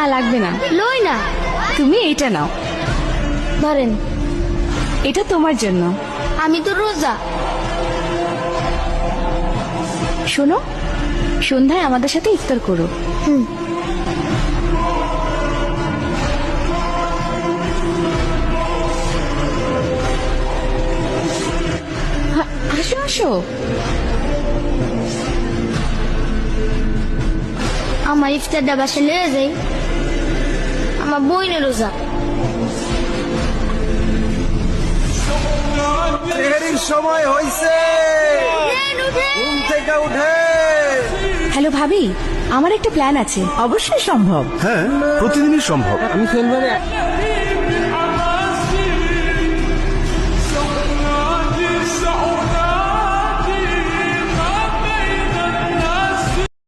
না লাগবে না, লই না। তুমি এটা নাও, ধরেন। এটা তোমার জন্য। আমি তো রোজা। শোনো, সন্ধ্যায় আমাদের সাথে ইফতার করো। হুম। আসো আসো। আমার ইফতারটা বাসায় নিয়ে যাই, আমার বইনের রোজা। সেহরির সময় হইছে, ঘুম থেকে উঠে। হ্যালো ভাবি, আমার একটা প্ল্যান আছে। অবশ্যই সম্ভব। হ্যাঁ, প্রতিদিনই সম্ভব। আমি শনিবারে